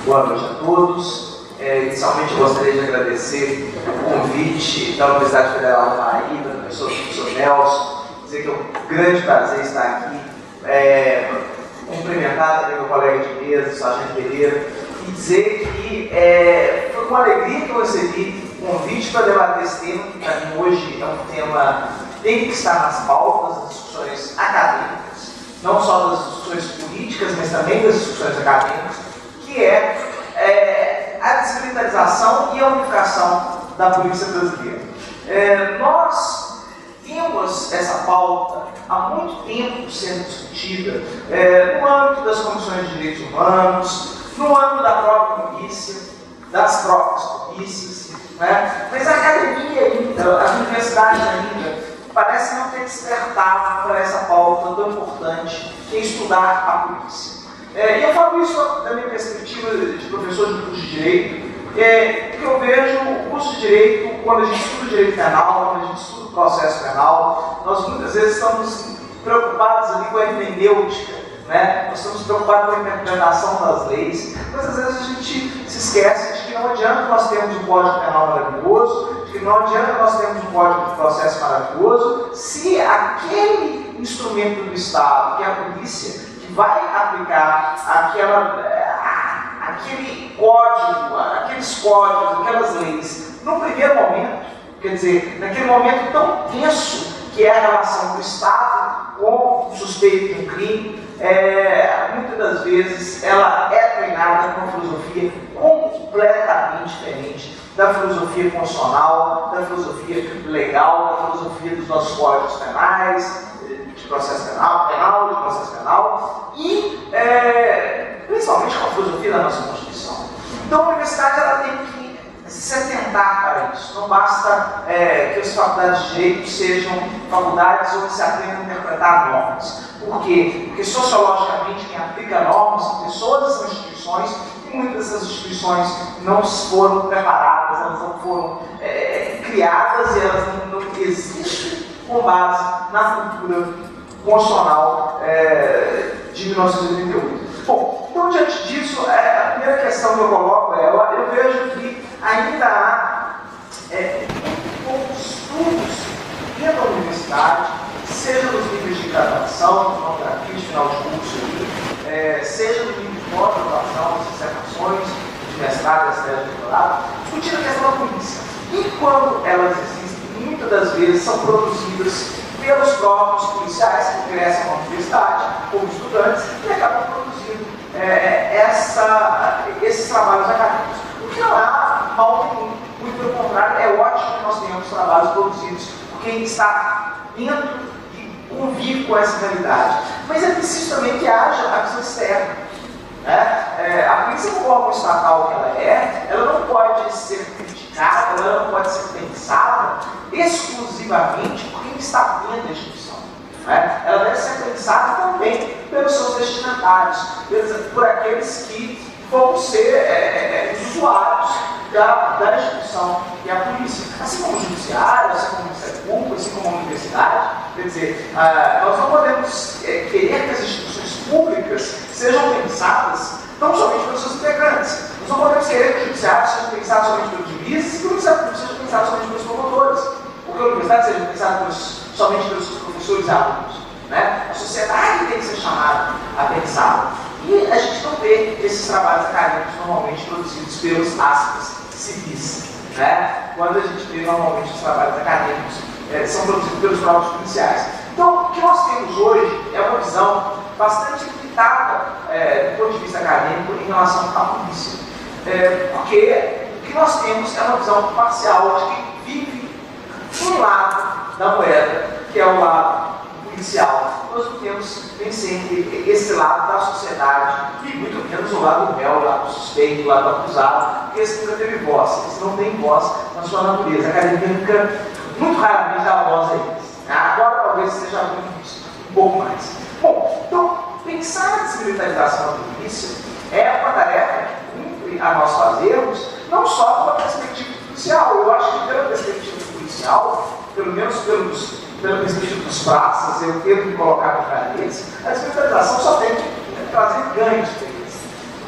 Boa noite a todos. Inicialmente eu gostaria de agradecer o convite da Universidade Federal da Paraíba, do professor Nelson, dizer que é um grande prazer estar aqui, cumprimentar também meu colega de mesa, o Sargento Pereira, e dizer que foi com alegria que eu recebi o convite para debater esse tema, que para mim hoje é um tema que tem que estar nas pautas das discussões acadêmicas, não só das discussões políticas, mas também das discussões acadêmicas, que é a desmilitarização e a unificação da polícia brasileira. Nós temos essa pauta há muito tempo sendo discutida no âmbito das comissões de direitos humanos, no âmbito da própria polícia, das próprias polícias, né? Mas a academia ainda, as universidades ainda, parece não ter despertado para essa pauta tão importante que é estudar a polícia. E eu falo isso da minha perspectiva de professor de curso de Direito, porque eu vejo o curso de Direito, quando a gente estuda Direito Penal, quando a gente estuda o processo penal, nós muitas vezes estamos preocupados ali com a hermenêutica, né? Nós estamos preocupados com a interpretação das leis, mas às vezes a gente se esquece de que não adianta nós termos um Código Penal maravilhoso, de que não adianta nós termos um Código de Processo maravilhoso, se aquele instrumento do Estado, que é a polícia, vai aplicar aquele código, aqueles códigos, aquelas leis, no primeiro momento, quer dizer, naquele momento tão tenso que é a relação do Estado com o suspeito de um crime, muitas das vezes ela é treinada com uma filosofia completamente diferente da filosofia constitucional, da filosofia legal, da filosofia dos nossos códigos penais, de processo penal, de processo penal e principalmente com a filosofia da nossa Constituição. Então a universidade ela tem que se atentar para isso. Não basta que as faculdades de Direito sejam faculdades onde se aprendam a interpretar normas. Por quê? Porque sociologicamente quem aplica normas são pessoas, são instituições, e muitas dessas instituições não foram preparadas, elas não foram criadas e elas não existem com base na cultura constitucional de 1988. Bom, então diante disso, a primeira questão que eu coloco eu vejo que ainda há poucos estudos dentro da universidade, seja nos níveis de graduação, de final de curso, seja no nível de pós-graduação, de dissertações, de mestrado, de doutorado, discutindo a questão da polícia. E quando elas existem, muitas das vezes são produzidas pelos próprios policiais que ingressam na universidade, como estudantes, e acabam produzindo esses trabalhos acadêmicos. O que não há mal nenhum, muito pelo contrário, é ótimo que nós tenhamos trabalhos produzidos por quem está dentro e convive com essa realidade. Mas é preciso também que haja a visão externa. A polícia, como órgão estatal que ela não pode ser criticada, ela não pode ser pensada exclusivamente por quem está dentro da instituição. Ela deve ser pensada também pelos seus destinatários, por aqueles que vão ser usuários da instituição que é a polícia. Assim como o judiciário, assim como o Ministério Público, assim como a universidade. Quer dizer, nós não podemos querer que as instituições públicas sejam pensadas não somente pelos seus integrantes. Nós não podemos querer que o judiciário seja pensado somente pelos juízes e que o Ministério Público seja pensado somente pelos promotores. Ou que a universidade seja pensada somente pelos seus professores e alunos. A sociedade tem que ser chamada a pensar. E a gente não vê esses trabalhos acadêmicos normalmente produzidos pelos aspas civis. Quando a gente vê normalmente os trabalhos acadêmicos são produzidos pelos próprios policiais. Então, o que nós temos hoje é uma visão bastante limitada do ponto de vista acadêmico em relação à polícia. Porque o que nós temos é uma visão parcial de quem vive um lado da moeda, que é o lado policial. Nós não temos nem sempre esse lado da sociedade, e muito menos o lado do réu, o lado do suspeito, o lado do acusado, porque esse nunca teve voz, esse não tem voz na sua natureza. A academia muito raramente dá voz a eles. Agora talvez seja um pouco mais. Bom, então, pensar na desmilitarização da polícia é uma tarefa que cumpre a nós fazermos, não só pela perspectiva policial. Eu acho que pela perspectiva policial, pelo menos pela perspectiva dos praças, eu tento me colocar para eles, a desmilitarização só tem que trazer ganhos para eles.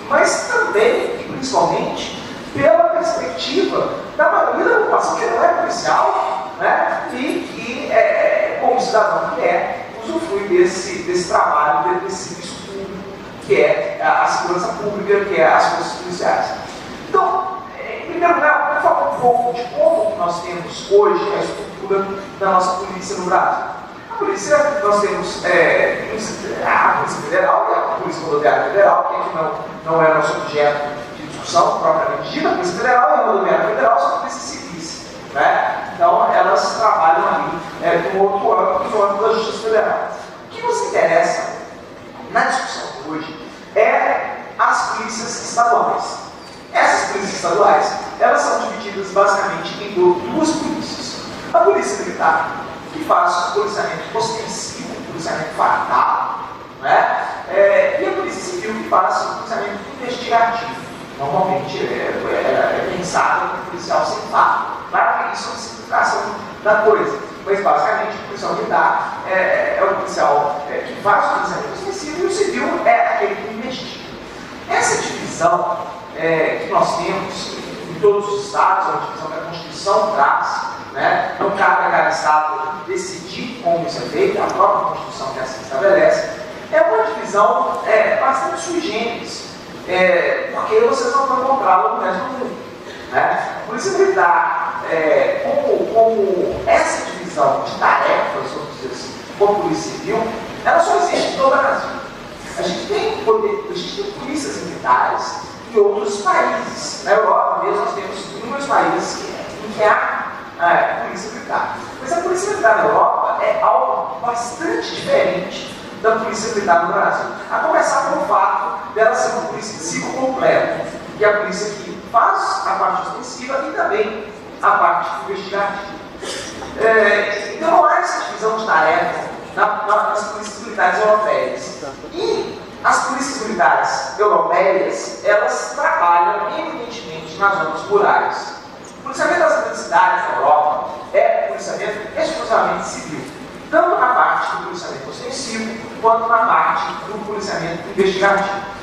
Mas também, principalmente pela perspectiva da maioria da população que não é policial, né, e que, como cidadão que usufrui desse trabalho, desse serviço público, que é a segurança pública, que é as forças policiais. Então, em primeiro lugar, vamos falar um pouco de como nós temos hoje a estrutura da nossa polícia no Brasil. A polícia, nós temos a Polícia Federal e a Polícia Rodoviária Federal, que aqui não é nosso objeto de discussão propriamente dita. A Polícia Federal e a Rodoviária Federal são polícias civis, né? Então, elas trabalham ali com outro âmbito, no âmbito da Justiça Federal. O que nos interessa na discussão de hoje é as polícias estaduais. Essas polícias estaduais, elas são divididas basicamente em duas polícias. A Polícia Militar, que faz o policiamento ostensivo, o policiamento fardado, né? E a Polícia Civil, que faz o policiamento investigativo. Normalmente é pensado no policial sem fardo. Claro que isso é uma simplificação da coisa, mas basicamente o policial militar é o policial que faz o policiamento ostensivo e o civil é aquele que investiga. Essa divisão que nós temos em todos os estados, é uma divisão que a Constituição traz, né? Não cabe a cada estado decidir como isso é feito, a própria Constituição que assim estabelece. É uma divisão bastante sui generis, porque vocês não vão encontrá-la no resto do mundo, né? A Polícia Militar, como essa divisão de tarefas, vamos dizer assim, com a Polícia Civil, ela só existe em todo o Brasil. A gente tem polícias militares em outros países. Na Europa mesmo nós temos inúmeros países em que há polícia militar. Mas a polícia militar na Europa é algo bastante diferente da polícia militar no Brasil. A começar pelo fato dela ser uma polícia de ciclo completo, que é a polícia que faz a parte ostensiva e também a parte investigativa. Então não há essa divisão de tarefa nas polícias militares europeias. E as polícias militares europeias, elas trabalham eminentemente nas zonas rurais. O policiamento das grandes cidades da Europa é policiamento exclusivamente civil, tanto na parte do policiamento ostensivo, quanto na parte do policiamento investigativo.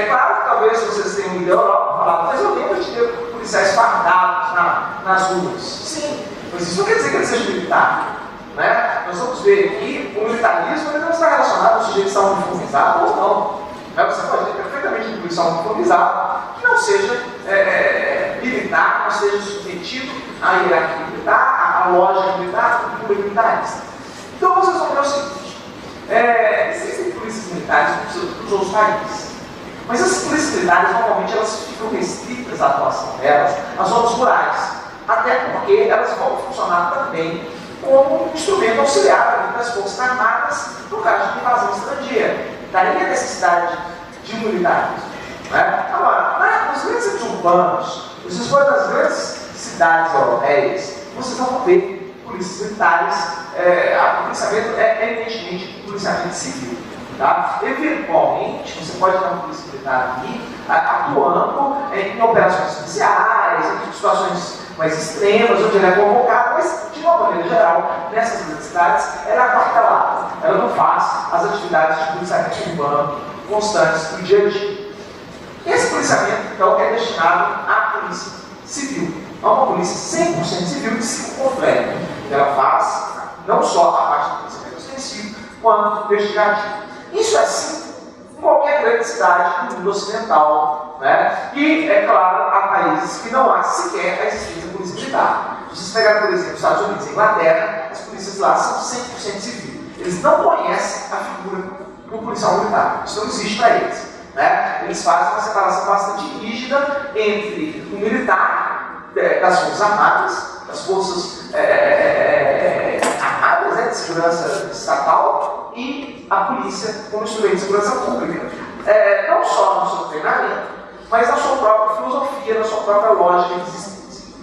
Claro que talvez vocês tenham ido à Europa e falado, mas eu lembro de ter policiais fardados nas ruas. Sim, mas isso não quer dizer que ele seja militar. Né? Nós vamos ver aqui o militarismo não está relacionado ao sujeito estar uniformizado ou não. Você pode ter perfeitamente um policial uniformizado que não seja militar, que não seja submetido à hierarquia militar, à lógica militar, à cultura militarista. Então vocês vão ver o seguinte: existem polícias militares nos outros países, mas essas polícias militares normalmente elas ficam restritas à atuação delas às zonas rurais, até porque elas vão funcionar também como um instrumento auxiliar das Forças Armadas no caso de invasão estrangeira. Daí a necessidade de um militarismo. Né? Agora, nos grandes centros urbanos, vocês forem nas grandes cidades europeias, vocês vão ver polícias militares, o policiamento é evidentemente policiamento civil. Tá? Eventualmente, você pode ter uma polícia militar aqui atuando em operações especiais, em situações mais extremas, onde ela é convocada, mas de uma maneira geral, nessas grandes cidades, ela é aquartelada. Ela não faz as atividades de policiamento urbano constantes do dia a dia. Esse policiamento, então, é destinado à polícia civil. É uma polícia 100% civil de ciclo completo. Ela faz não só a parte do policiamento ostensivo, quanto do investigativo. Isso é assim em qualquer grande cidade do mundo ocidental, né? E, é claro, há países que não há sequer a existência da polícia militar. Se vocês pegarem, por exemplo, os Estados Unidos e a Inglaterra, as polícias lá são 100% civil. Eles não conhecem a figura do policial militar. Isso não existe para eles. Né? Eles fazem uma separação bastante rígida entre o militar das Forças Armadas, das Forças Armadas de segurança estatal, e a polícia como instrumento de segurança pública. Não só no seu treinamento, mas na sua própria filosofia, na sua própria lógica de existência.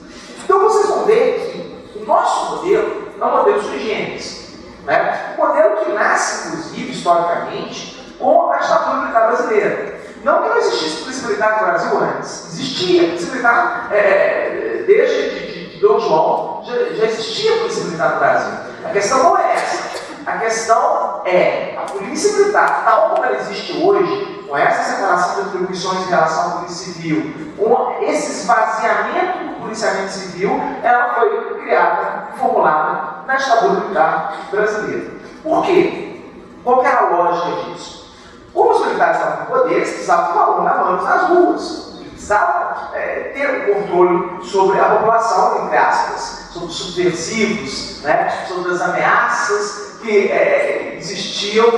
Então vocês vão ver que o nosso modelo é um modelo sui generis. Né? Um modelo que nasce, inclusive, historicamente, com a ditadura militar brasileira. Não que não existisse polícia militar no Brasil antes. Existia. Polícia militar, desde de Dom João, já existia polícia militar no Brasil. A questão não é essa. A questão é, a polícia militar, tal como ela existe hoje, com essa separação de atribuições em relação à Polícia Civil, com esse esvaziamento do policiamento civil, ela foi criada, formulada na ditadura militar brasileira. Por quê? Qual que era a lógica disso? Como os militares estavam no poder, eles precisavam com a mão na mão nas ruas, precisavam ter um controle sobre a população, entre aspas, sobre os subversivos, né, sobre as ameaças que existiam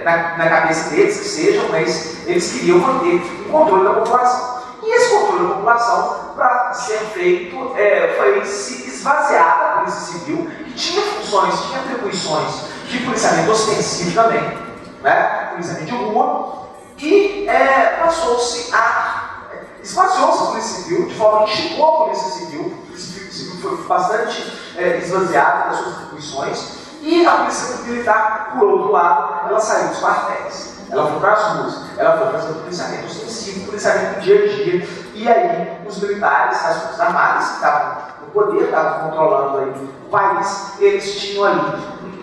na cabeça deles, que sejam, mas eles queriam manter o controle da população. E esse controle da população, para ser feito, foi se esvaziar da Polícia Civil, que tinha funções, tinha atribuições de policiamento ostensivo também, né, policiamento de rua, e passou-se esvaziou-se a Polícia Civil, de forma que chegou a Polícia Civil. A Polícia Civil foi bastante esvaziada das suas atribuições, e a Polícia Militar, por outro lado, ela saiu dos quartéis, ela foi para as ruas, ela foi fazer o policiamento ostensivo, o policiamento do dia a dia, e aí os militares, as Forças Armadas, que estavam no poder, estavam controlando aí o país, eles tinham ali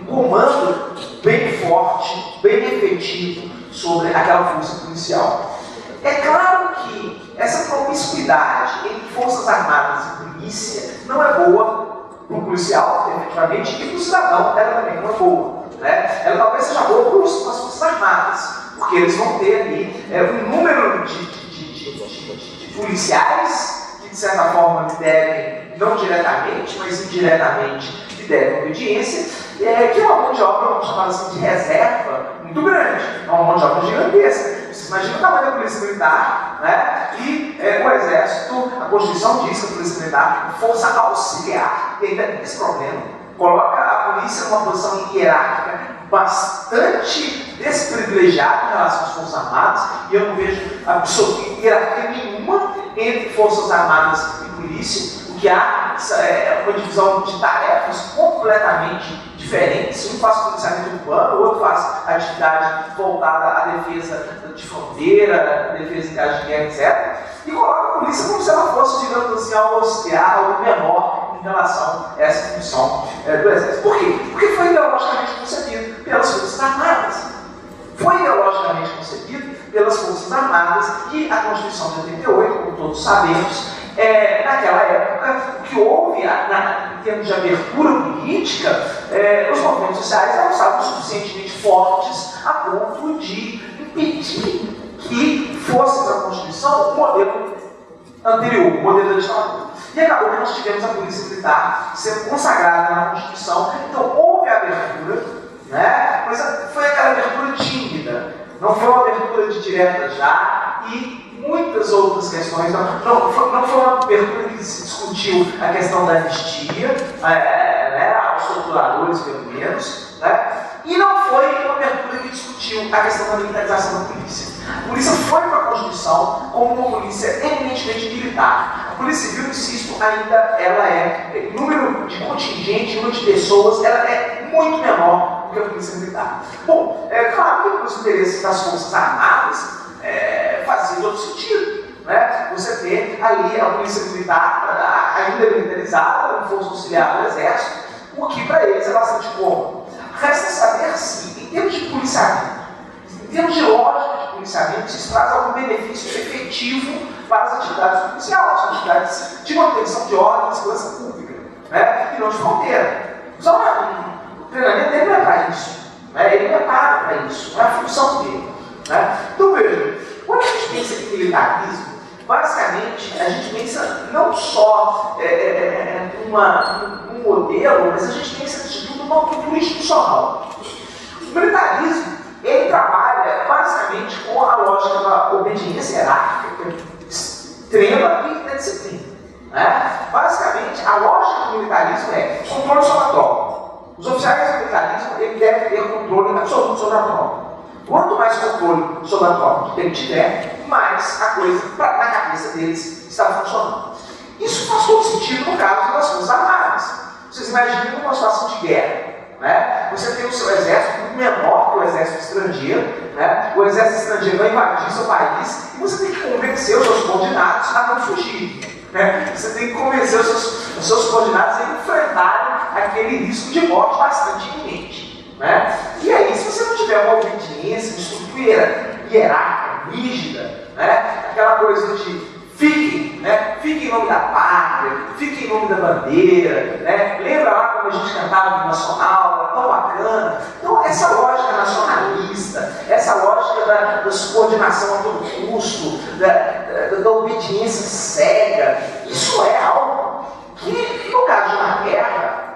um comando bem forte, bem efetivo sobre aquela força policial. É claro que essa promiscuidade entre Forças Armadas e polícia não é boa para o policial, efetivamente, e para o cidadão ela também não é boa. Né? Ela talvez seja boa para as Forças Armadas, porque eles vão ter ali um número de policiais que, de certa forma, lhe devem, não diretamente, mas indiretamente, lhe devem obediência, que é uma mão de obra, vamos chamar assim, de reserva muito grande, é uma mão de obra gigantesca. Você imagina o tamanho da Polícia Militar, né? E o Exército, a Constituição diz que a Polícia Militar é força auxiliar, e ainda tem esse problema, coloca a polícia numa posição hierárquica bastante desprivilegiada em relação às Forças Armadas, e eu não vejo absolutamente hierarquia nenhuma entre Forças Armadas e polícia. O que há é uma divisão de tarefas completamente diferentes. Um faz policiamento urbano, o outro faz atividade voltada à defesa de fronteira, defesa de guerra, etc. E coloca a polícia como se ela fosse, digamos assim, algo auxiliar, algo menor em relação a essa função do Exército. Por quê? Porque foi ideologicamente concebido pelas Forças Armadas. Foi ideologicamente concebido pelas Forças Armadas, e a Constituição de 88, como todos sabemos, naquela época, o que houve em termos de abertura política, os movimentos sociais não estavam suficientemente fortes a ponto de impedir que fosse para a Constituição o modelo anterior, o modelo da ditadura. E acabou que nós tivemos a Polícia Militar sendo consagrada na Constituição, então houve a abertura, né? Mas foi aquela abertura tímida, não foi uma abertura de direta já, e muitas outras questões, não foi uma abertura que se discutiu a questão da anistia, aos torturadores pelo menos, né? E não foi uma abertura que discutiu a questão da militarização da polícia. A polícia foi para a Constituição como uma polícia eminentemente militar. A Polícia Civil, insisto, ainda ela em número de contingente, número de pessoas, ela é muito menor do que a Polícia Militar. Bom, é claro que os interesses das Forças Armadas fazia todo sentido, né? Você ter ali a Polícia Militar ainda militarizada, como força auxiliar do Exército, o que para eles é bastante cômodo. Resta saber se, em termos de policiamento, em termos de lógica de policiamento, isso traz algum benefício efetivo para as atividades policiais, as atividades de manutenção de ordem e segurança pública, né? E não de fronteira. Só o treinamento dele não é para isso, né? Ele não é pago para isso, não é a função dele. Né? Então veja, quando a gente pensa em militarismo, basicamente a gente pensa não só num modelo, mas a gente pensa numa cultura institucional. O militarismo, ele trabalha basicamente com a lógica da obediência hierárquica extrema e da disciplina. Né? Basicamente, a lógica do militarismo é controle sobre a tropa. Os oficiais do militarismo devem ter controle absoluto sobre a tropa. Quanto mais controle sobre a tropa ele tiver, mais a coisa na cabeça deles está funcionando. Isso faz todo sentido no caso das Forças Armadas. Vocês imaginam uma situação de guerra, né? Você tem o seu exército muito menor que o exército estrangeiro, né? O exército estrangeiro vai invadir seu país e você tem que convencer os seus subordinados a não fugir. Né? Você tem que convencer os seus subordinados a enfrentarem aquele risco de morte bastante iminente. Né? E aí, se você não tiver uma obediência, uma estrutura hierárquica, rígida, né? Aquela coisa de fique, né? Fique em nome da pátria, fique em nome da bandeira, né? Lembra lá como a gente cantava no Nacional, era tão bacana. Então, essa lógica nacionalista, essa lógica da subordinação a todo custo, da obediência cega, isso é algo que, no caso de uma guerra,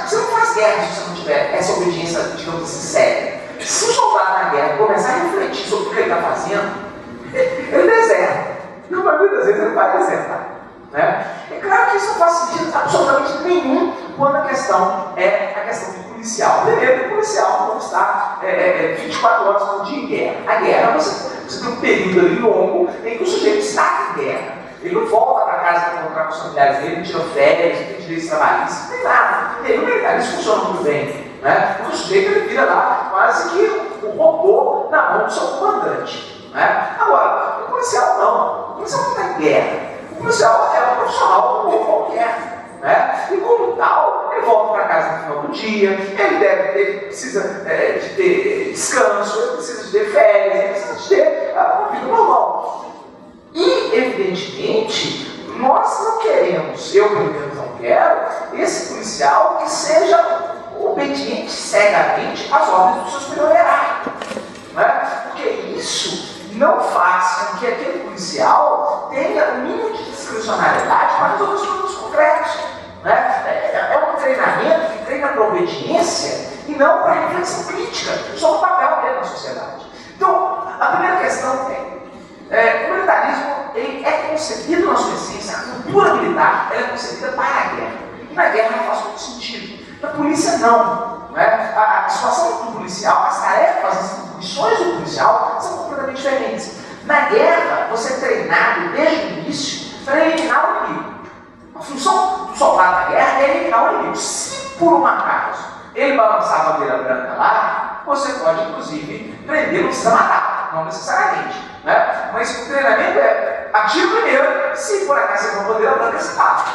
você não faz guerra se você não tiver essa obediência, digamos assim, cega. Se o soldado na guerra começar a refletir sobre o que ele está fazendo, ele deserta. E na maioria das vezes ele vai desertar. Né? É claro que isso não faz sentido absolutamente nenhum quando a questão é a questão do policial. Primeiro, que o policial não está 24 horas por dia em guerra. A guerra, você tem um período ali longo em que o sujeito está em guerra. Ele não volta para casa para encontrar com os familiares dele, não tira férias, não tem direitos trabalhistas, não tem nada. E o militarismo funciona muito bem. Né? Porque o sujeito ele vira lá quase que um robô na mão do seu comandante. Né? Agora, o policial não. O policial não está em guerra. O policial é um profissional como qualquer. Né? E como tal, ele volta para casa no final do dia, ele precisa de ter descanso, ele precisa de ter férias, ele precisa de ter uma vida normal. E, evidentemente, nós não queremos, eu pelo menos não quero, esse policial que seja obediente cegamente às ordens do seu superior hierárquico. Né? Porque isso não faz com que aquele policial tenha um mínimo de discricionariedade para resolver os problemas concretos. Né? É um treinamento que treina para obediência e não para reflexão crítica sobre o papel dele na sociedade. Então, a primeira questão o militarismo ele é concebido na sua essência, a cultura militar ela é concebida para a guerra. E na guerra não faz muito sentido. Na polícia não. Né? A situação do policial, as tarefas, as atribuições do policial são completamente diferentes. Na guerra, você é treinado desde o início para eliminar o inimigo. A função do soldado na guerra é eliminar o inimigo. Se por um acaso ele balançar a bandeira branca lá, você pode inclusive prender, não precisa matar, não necessariamente. Né? Mas o treinamento é atira primeiro, se por acaso você for uma bandeira branca, você mata.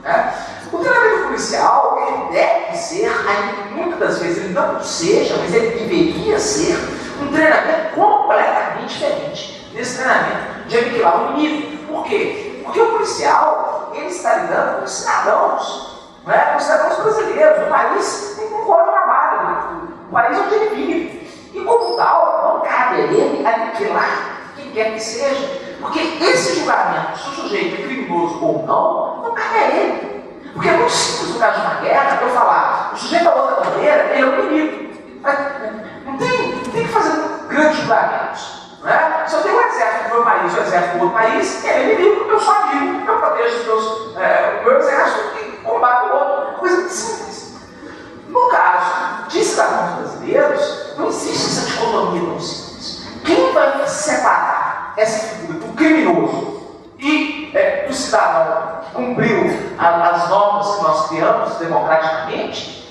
Né? O treinamento policial ele deve ser, ainda que muitas das vezes ele não seja, mas ele deveria ser um treinamento completamente diferente desse treinamento de aniquilar o inimigo. Por quê? Porque o policial ele está lidando com cidadãos, né? Com cidadãos brasileiros, o país em que o trabalho, o país onde ele vive. E como tal, não cabe a ele aniquilar quem quer que seja. Porque esse julgamento, se o sujeito é criminoso ou não cabe a ele. Porque é muito simples no caso de uma guerra, eu falar, o sujeito da outra bandeira, ele é o inimigo. Não tem que fazer grandes julgamentos. Né? Se eu tenho um exército do meu país, um exército do outro país, ele é inimigo, eu sou amigo, eu protejo o meu exército e combato o outro. Coisa simples. No caso de cidadãos brasileiros, não existe essa dicotomia tão simples. Quem vai separar essa figura do criminoso e do cidadão que cumpriu as normas que nós criamos democraticamente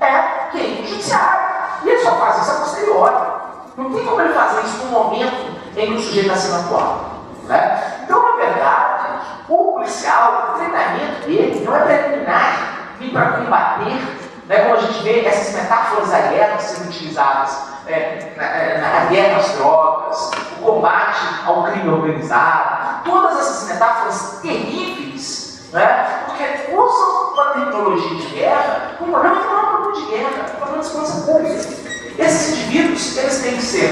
é quem? O judiciário. E ele só faz isso a posteriori. Não tem como ele fazer isso no momento em que o sujeito está sendo atuado. Né? Então, na verdade, o policial, o treinamento dele não é para eliminar, nem para combater, né, como a gente vê essas metáforas da guerra sendo utilizadas na guerra às drogas, o combate ao crime organizado, todas essas metáforas terríveis, né, porque usam uma terminologia de guerra, o problema não é um problema de guerra, é um problema de segurança pública. Esses indivíduos eles têm que ser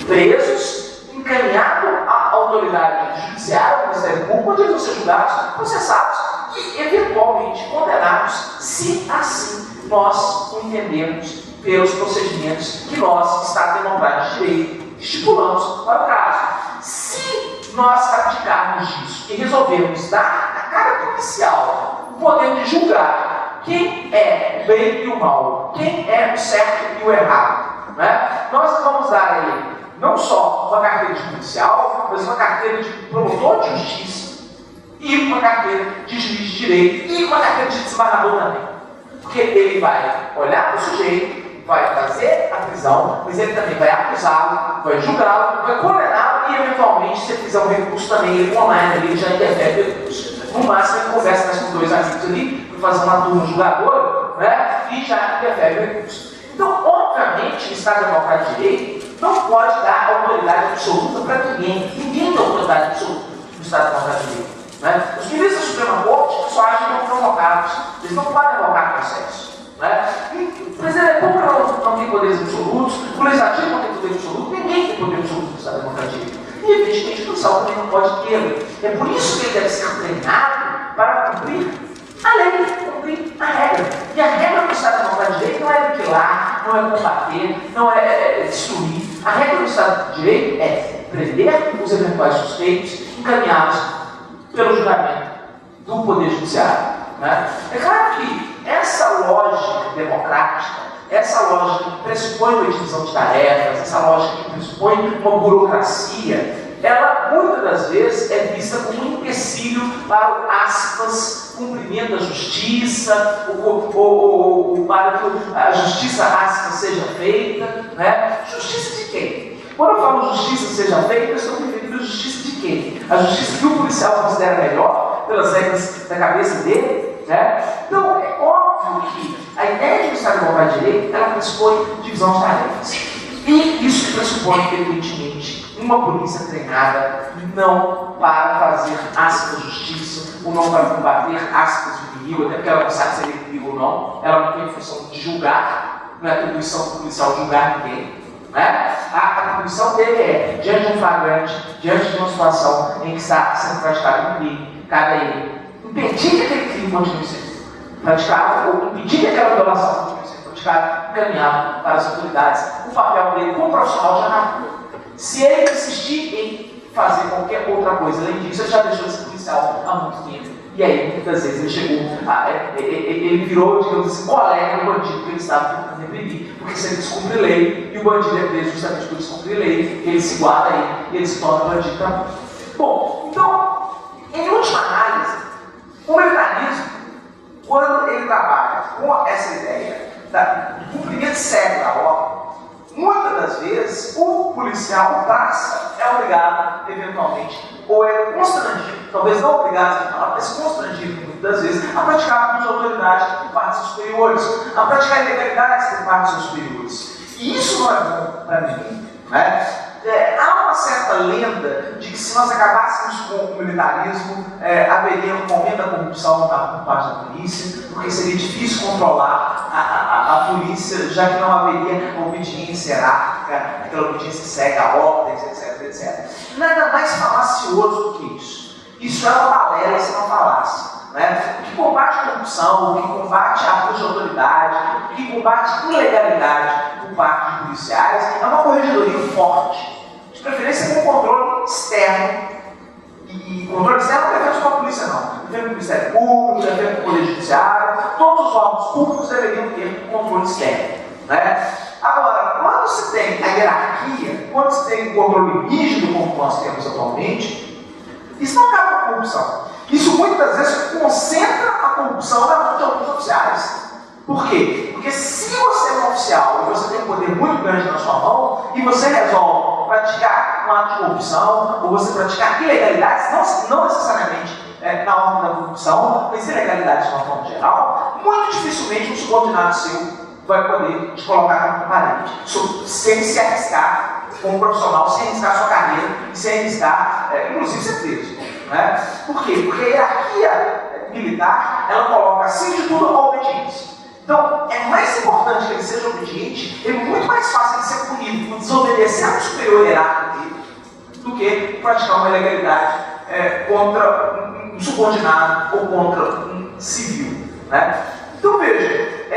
presos, encaminhados à autoridade judiciária, ao Ministério Público, onde eles vão ser julgados, processados e, eventualmente, condenados, se assim nós entendemos pelos procedimentos que nós, Estado Democrático de Direito, estipulamos para o caso. Se nós abdicarmos disso e resolvermos dar a cada policial o poder de julgar quem é o bem e o mal, quem é o certo e o errado, né? Nós vamos dar a ele não só uma carteira de policial, mas uma carteira de promotor de justiça e uma carteira de juiz de direito e uma carteira de desembargador também. Porque ele vai olhar para o sujeito, vai fazer a prisão, mas ele também vai acusá-lo, vai julgá-lo, vai condená-lo e, eventualmente, se ele fizer um recurso também, ele online, ele já interfere no recurso. No máximo, ele conversa mais com dois amigos ali, para fazer uma turma julgadora, né? E já interfere no recurso. Então, obviamente, o Estado Democrático de Direito não pode dar autoridade absoluta para ninguém. Ninguém tem autoridade absoluta no Estado Democrático de Direito. Né? Os ministros da Suprema Corte só acham que estão provocados. Eles não podem revogar processo. Né? O presidente da República não tem poderes absolutos, o legislativo não tem poder absoluto, ninguém tem poder absoluto no Estado Democrático de Direito. E, evidentemente, o judicial também não pode ter. É por isso que ele deve ser treinado para cumprir a lei, cumprir a regra. E a regra do Estado Democrático de Direito não é aniquilar, não é combater, não é destruir. A regra do Estado de Direito é prender os eventuais suspeitos, encaminhá-los pelo julgamento do Poder Judiciário. Né? É claro que essa lógica democrática, essa lógica que pressupõe uma divisão de tarefas, essa lógica que pressupõe uma burocracia, ela muitas das vezes é vista como um empecilho para o, aspas, cumprimento da justiça, ou para que a justiça, aspas, seja feita. Né? Justiça de quem? Quando eu falo justiça seja feita, eu estou me referindo a justiça de quem? A justiça que o policial considera melhor, pelas regras da cabeça dele. Né? Então, é óbvio que a ideia de um Estado Democrático de Direito, ela pressupõe divisão de tarefas. E isso pressupõe, evidentemente, uma polícia treinada não para fazer, aspas, justiça, ou não para combater, aspas, o inimigo, até porque ela não sabe se ele é inimigo ou não, ela não tem a função de julgar, não é atribuição do policial julgar ninguém. Né? A atribuição dele é, diante de um flagrante, diante de uma situação em que está sendo praticado um crime, cabe a ele impedir que aquele crime continue sendo praticado, ou impedir que aquela violação continue sendo praticada, encaminhado para as autoridades. O papel dele como profissional já acabou. Se ele insistir em fazer qualquer outra coisa além disso, ele já deixou de ser policial há muito tempo. E aí, muitas vezes, ele chegou, ele virou, digamos assim, colega do bandido que ele estava tentando reprimir, porque se ele descumpre lei, e o bandido é preso justamente por descumprir lei, ele se guarda aí, e ele se torna bandido também. Bom, então, em última análise, o militarismo, quando ele trabalha com essa ideia do cumprimento sério da ordem, muitas das vezes o policial, o praça, é obrigado, eventualmente, ou é constrangido, talvez não obrigado, mas constrangido, muitas das vezes, a praticar abuso de autoridade por parte dos superiores, a praticar ilegalidades por parte dos superiores. E isso não é bom para ninguém. Né? Há uma certa lenda de que se nós acabássemos com o militarismo, haveria um aumento da corrupção por parte da polícia, porque seria difícil controlar a polícia, já que não haveria obediência hierárquica, aquela obediência cega a ordens, etc, etc. Nada mais falacioso do que isso. Isso é uma balela, isso é uma falácia. Né? O que combate a corrupção, o que combate a abuso de autoridade, o que combate a ilegalidade por parte de policiais é uma corregedoria forte, de preferência com controle externo. E controle externo não depende só da polícia, não. Depende do Ministério Público, depende do Poder Judiciário, todos os órgãos públicos deveriam ter controle externo. Né? Agora, quando se tem a hierarquia, quando se tem o controle rígido, como nós temos atualmente, isso não acaba com a corrupção. Isso muitas vezes concentra a corrupção na mão de alguns oficiais. Por quê? Porque se você é um oficial e você tem um poder muito grande na sua mão e você resolve praticar um ato de corrupção ou você praticar ilegalidades, não necessariamente na ordem da corrupção, mas ilegalidades de uma forma geral, muito dificilmente um subordinado seu vai poder te colocar como comparente, sem se arriscar como profissional, sem arriscar sua carreira e sem arriscar, inclusive, ser preso. Né? Por quê? Porque a hierarquia militar, ela coloca, acima de tudo, a obediência. Então, é mais importante que ele seja obediente, é muito mais fácil ele ser punido por desobedecer ao superior hierárquico dele, do que praticar uma ilegalidade contra um subordinado ou contra um civil. Né? Então, veja,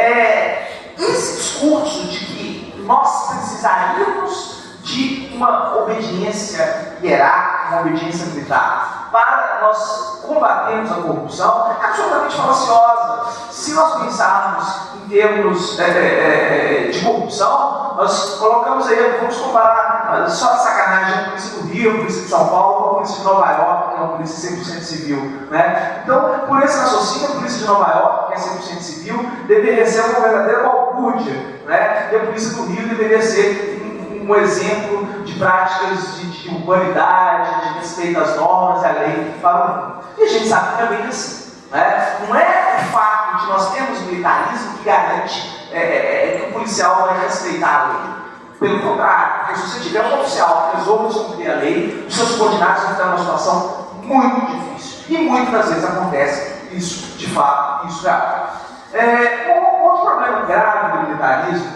esse discurso de que nós precisaríamos de uma obediência hierárquica, uma obediência militar, para nós combatermos a corrupção, é absolutamente falaciosa. Se nós pensarmos em termos de corrupção, nós colocamos aí, vamos comparar só de sacanagem a polícia do Rio, a polícia de São Paulo, com a polícia de Nova York, que é uma polícia 100% civil. Né? Então, por esse raciocínio, a polícia de Nova York, que é 100% civil, deveria ser uma verdadeira balbúrdia, né? E a polícia do Rio deveria ser um exemplo de práticas de humanidade, de respeito às normas e à lei para o mundo. E a gente sabe que não é bem assim. Né? Não é o fato de nós termos militarismo que garante que o policial vai respeitar a lei. Pelo contrário, porque se você tiver um oficial que resolva descumprir a lei, os seus subordinados vão estar numa situação muito difícil. E muitas vezes acontece isso, de fato, isso é. Outro problema grave do militarismo,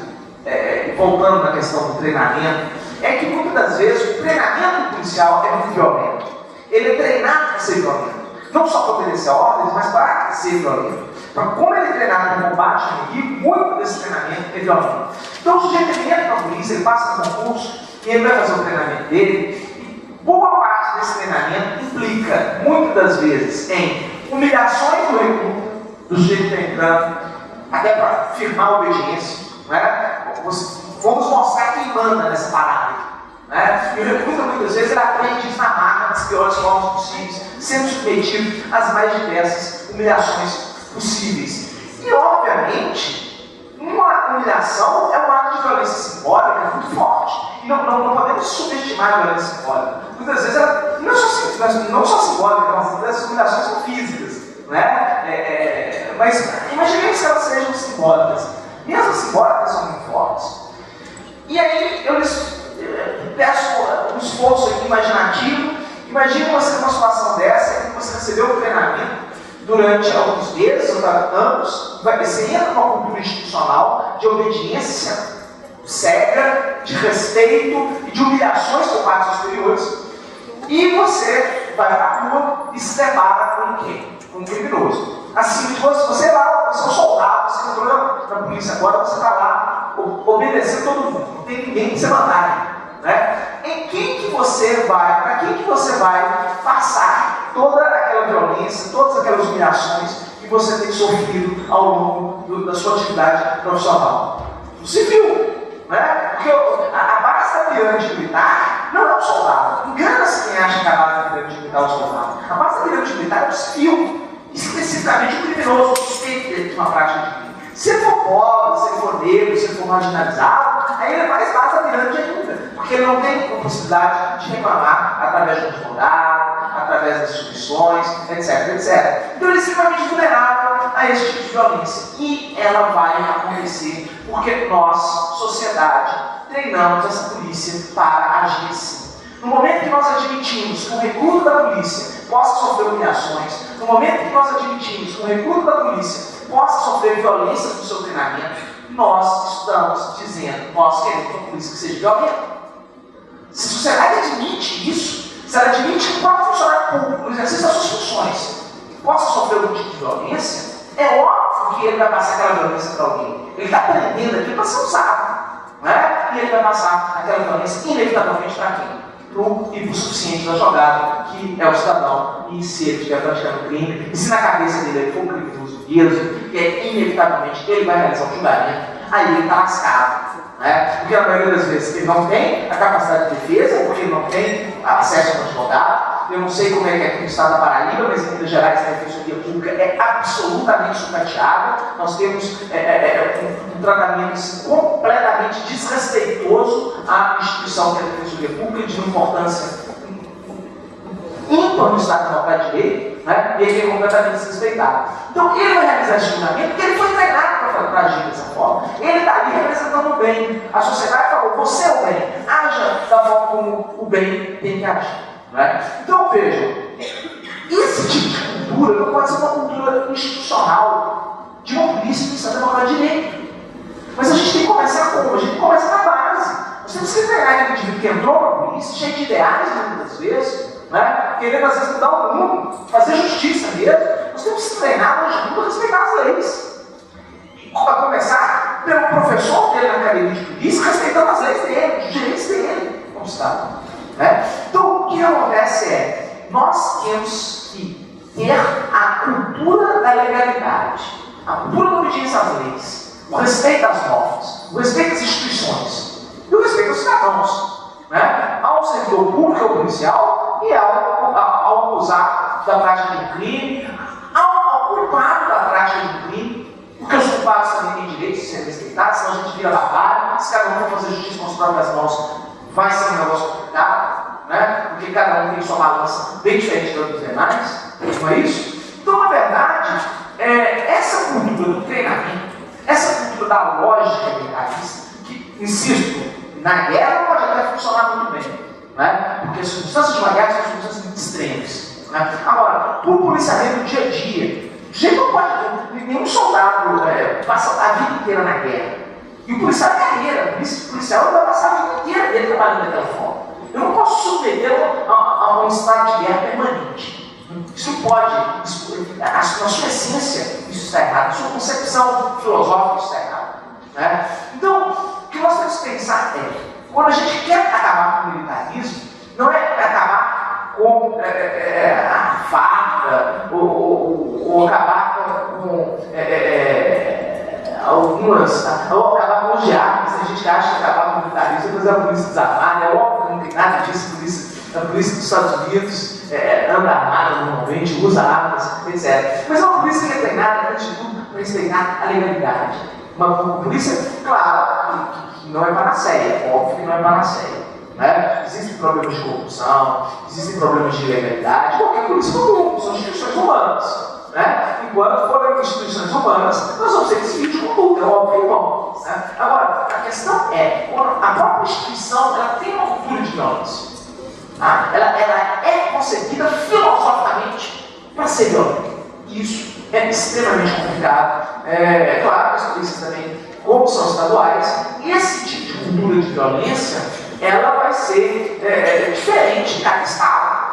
voltando na questão do treinamento, é que muitas das vezes o treinamento policial é muito violento. Ele é treinado para ser violento. Não só para obedecer ordens, mas para ser violento. Como ele é treinado no combate ao inimigo, muito desse treinamento é violento. Então o sujeito entra para a polícia, ele passa no concurso, e ele vai fazer o treinamento dele, e boa parte desse treinamento implica, muitas das vezes, em humilhações do recruta, do sujeito que está entrando, até para firmar a obediência. Né? Vamos mostrar quem manda nessa parada. Né? E o recruta, muitas vezes, ele aprende isso na marra, das piores formas possíveis, sendo submetido às mais diversas humilhações possíveis. E, obviamente, uma humilhação é um ato de violência simbólica muito forte. E não podemos subestimar a violência simbólica. Muitas vezes ela não só simbólica, mas as humilhações são físicas. Né? Mas imaginemos que elas sejam simbólicas. Mesmo as simbólicas são muito fortes. E aí eu lhes peço um esforço aqui imaginativo. Imagine você numa situação dessa, em que você recebeu o treinamento durante alguns meses ou anos, você entra numa cultura institucional de obediência cega, de respeito e de humilhações por parte dos superiores, e você vai para a rua e se depara com quem? Com um criminoso. Assim, você lá, você é um soldado, você entrou na polícia agora, você está lá obedecendo todo mundo, não tem ninguém que você mandar. Né? Em quem que você vai, para quem que você vai passar toda aquela violência, todas aquelas humilhações que você tem sofrido ao longo da sua atividade profissional? O civil, né? Porque a base da pirâmide militar não é o soldado. Engana-se quem acha que a base da pirâmide militar é o soldado. A base da pirâmide militar é o civil, especificamente o criminoso, o suspeito de uma prática de crime. Se ele for pobre, se ele for negro, se ele for marginalizado, aí ele é mais base da pirâmide ainda, porque ele não tem a possibilidade de reclamar através de um advogado, através das instituições, etc, etc. Então ele é extremamente vulnerável a esse tipo de violência. E ela vai acontecer porque nós, sociedade, treinamos essa polícia para agir assim. No momento que nós admitimos que o recruta da polícia possa sofrer humilhações, no momento que nós admitimos que o recruta da polícia possa sofrer violências no seu treinamento, nós estamos dizendo, nós queremos uma polícia que seja violenta. Se a sociedade admite isso, se ela admite que qualquer funcionário público, no exercício das suas funções, possa sofrer algum tipo de violência, é óbvio que ele vai passar aquela violência para alguém. Ele está aprendendo aquilo para ser usado. Né? E ele vai passar aquela violência inevitavelmente para quem? Para o hipossuficiente da jogada, que é o cidadão, e se ele estiver praticando crime, e se na cabeça dele ele for um criminoso mesmo, inevitavelmente ele vai realizar o julgamento, aí ele está lascado. Né? Porque na maioria das vezes ele não tem a capacidade de defesa, porque ele não tem acesso a um advogado. Eu não sei como é que é aqui no estado da Paraíba, mas em Minas Gerais a defensoria pública é absolutamente sucateada. Nós temos um tratamento assim, completamente desrespeitoso à instituição que é a defensoria pública, de uma importância ímpar no Estado Democrático de Direito, né? E ele é completamente desrespeitado. Então ele vai realizar esse julgamento porque ele foi treinado para agir dessa forma. Ele está ali representando o bem. A sociedade falou, você é o bem, haja da forma como o bem tem que agir. Né? Então vejam, esse tipo de cultura não pode ser uma cultura institucional de uma polícia do Estado Democrático de Direito. Mas a gente tem que começar como? A gente começa na base. Nós temos que treinar aquele indivíduo que entrou na polícia, cheio de ideais muitas vezes, né? Querendo às vezes mudar o mundo, fazer justiça mesmo. Nós temos que treinar a respeitar as leis. A começar pelo professor dele na academia de polícia, respeitando as leis dele, os direitos dele como Estado. Né? Então, o que acontece é, nós temos que ter a cultura da legalidade, a cultura da obediência às leis, o respeito às normas, o respeito às instituições e o respeito aos cidadãos, né? Ao servidor público, ao policial e ao acusado da prática de um crime, ao culpado da prática de um crime, porque os culpados também têm direito de ser respeitados, senão a gente vira barbárie, se cada um for fazer justiça com as próprias mãos, vai ser um negócio complicado, né? Porque cada um tem sua balança bem diferente dos demais, não é isso? Então, na verdade, essa cultura do treinamento, essa cultura da lógica militarista, que, insisto, Na guerra pode até funcionar muito bem, né? Porque as circunstâncias de uma guerra são circunstâncias muito extremas. Né? Agora, para o policiamento do dia a dia, não pode, nenhum soldado passa a vida inteira na guerra. E o policial é carreira, o policial vai passar a vida inteira dele trabalhando daquela forma. Eu não posso submetê-lo a um estado de guerra permanente. Isso pode, na sua essência, isso está errado, na sua concepção filosófica, isso está errado. Né? Então, o que nós temos que pensar é, quando a gente quer acabar com o militarismo, não é acabar com a farda, ou acabar com ou acabar com os diabos. A gente acha que acabar com o militarismo é fazer a polícia desarmada, é óbvio que não tem nada disso, a polícia dos Estados Unidos anda armada normalmente, usa armas, etc. Mas é uma polícia que é treinada, antes de tudo, para respeitar a legalidade. Uma polícia, claro, que não é panaceia, óbvio que não é panaceia. Né? Existem problemas de corrupção, existem problemas de ilegalidade, qualquer polícia comum, são instituições humanas. Né? Enquanto forem instituições humanas, nós vamos ter desvio de conduta, é óbvio que não. Né? Agora, a questão é, a própria instituição ela tem uma cultura de violência. Tá? Ela é concebida filosoficamente para ser violenta. Isso é extremamente complicado. É claro que as polícias também, como são estaduais, esse tipo de cultura de violência ela vai ser diferente em cada estado.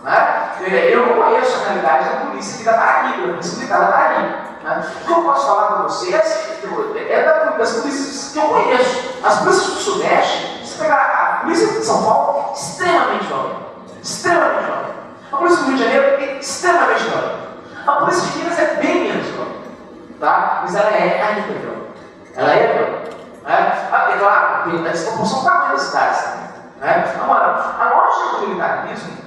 Né? Eu não conheço a realidade da polícia aqui da Paraíba, da polícia militar da Paraíba. Né? O que eu posso falar para vocês é das polícias que eu conheço. As polícias do Sudeste, você pegar a polícia de São Paulo, extremamente violenta. Extremamente violenta. A polícia do Rio de Janeiro é extremamente violenta. A polícia de Minas é bem menos violenta. Tá? Mas ela é ainda violenta. Ela é violenta. É claro, tem a desproporção do tamanho das cidades também. Né? Agora, a lógica do militarismo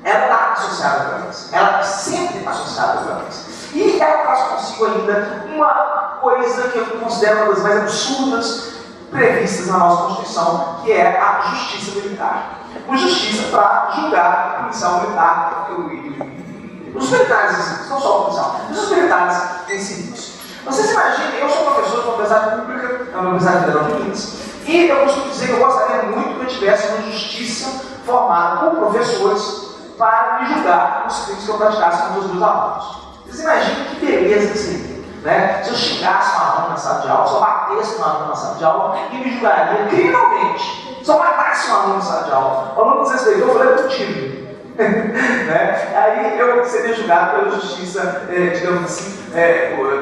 ela está associada à violência. Ela sempre está associada à violência. E ela traz consigo ainda uma coisa que eu considero uma das mais absurdas previstas na nossa Constituição, que é a justiça militar. Uma justiça para julgar o policial militar, os militares, não só o policial, mas os militares em si. Vocês imaginem, eu sou professor de uma universidade pública, na Universidade Federal de Minas, e eu costumo dizer que eu gostaria muito que eu tivesse uma justiça formada por professores para me julgar os crimes que eu praticasse com os meus alunos. Vocês imaginem que beleza que seria, né? Se eu xingasse um aluno na sala de aula, se eu batesse um aluno na sala de aula, e me julgaria criminalmente. Se eu matasse um aluno na sala de aula, o aluno desrespeitou, eu falei contigo. Né? Aí eu seria julgado pela justiça, digamos assim,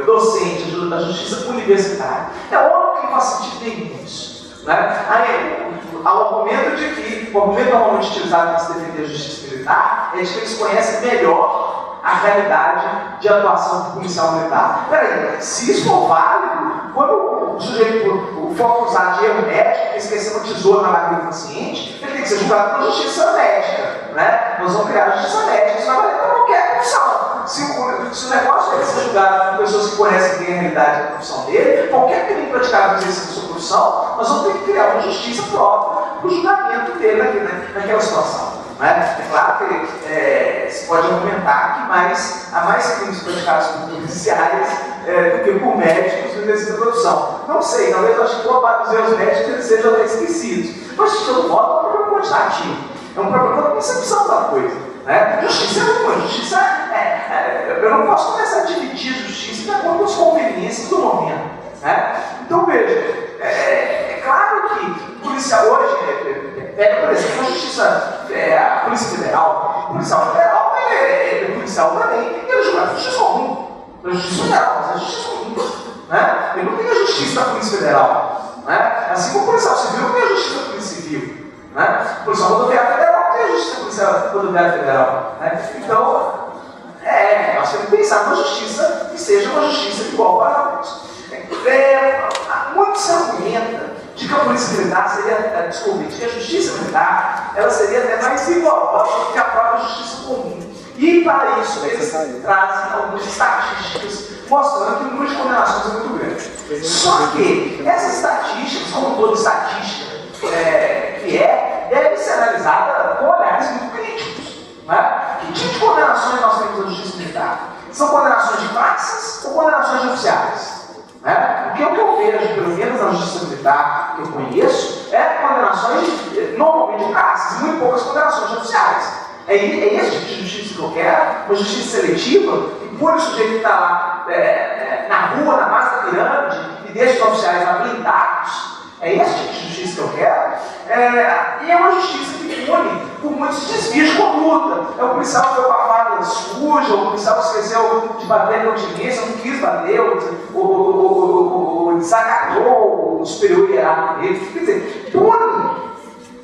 docente, a justiça universitária. É óbvio que não faz sentido nenhum isso. Né? Aí, há o argumento de que, o argumento normalmente utilizado para se defender a justiça militar é de que eles conhecem melhor a realidade de atuação do policial militar. Peraí, se isso for válido, quando o sujeito for acusado de erro médico, esquecer uma tesoura na barriga do paciente, ele tem que ser julgado pela justiça médica. Né? Nós vamos criar a justiça médica, isso vai valer para qualquer profissão. Se o negócio deve ser julgado por pessoas que conhecem bem a realidade da profissão dele, qualquer crime praticado no exercício da sua profissão, nós vamos ter que criar uma justiça própria para o julgamento dele naquela situação. Né? É claro que se pode argumentar que há mais crimes praticados por policiais do que por médicos no exercício da profissão. Não sei, talvez eu acho que boa parte dos erros médicos eles sejam até esquecidos. Mas, de todo modo, é um problema quantitativo. É um problema da concepção da coisa. Né? Justiça é uma. Justiça eu não posso começar a dividir justiça de acordo com as conveniências do momento. Né? Então, veja, é claro que o policial hoje, por exemplo, a justiça, a Polícia Federal, o policial federal, o policial também tem que julgar a justiça comum. A justiça federal, mas a justiça comum. Né? Ele não tem a justiça da Polícia Federal. Né? Assim como o policial civil não tem a justiça da Polícia Civil. Né? O policial rodoviário federal não tem a justiça da Polícia Rodoviária Federal. Né? Então, nós temos que pensar numa justiça que seja uma justiça igual para todos. Muito se argumenta de que a polícia militar seria, de que a justiça militar ela seria até mais igual do que a própria justiça comum. E para isso eles trazem algumas estatísticas mostrando que o número de condenações é muito grande. Só que essas estatísticas, como toda estatística deve ser analisada com olhares muito críticos. Né? Que tipo de condenações nós temos na justiça militar? São condenações de praxis ou condenações de oficiais? Né? Porque o que eu vejo, pelo menos na justiça militar, tá? Que eu conheço, condenações, normalmente de cárceres, muito poucas condenações judiciais. É esse tipo de justiça que eu quero, uma justiça seletiva, que pune o sujeito que está lá na rua, na base da pirâmide, e deixa os oficiais lá blindados. É esse tipo de justiça que eu quero. E é uma justiça que pune por muitos desvios de conduta. O policial foi com a faca suja, o policial esqueceu de bater na audiência, não quis bater, ou desacatou o superior hierárquico dele. Quer dizer, pune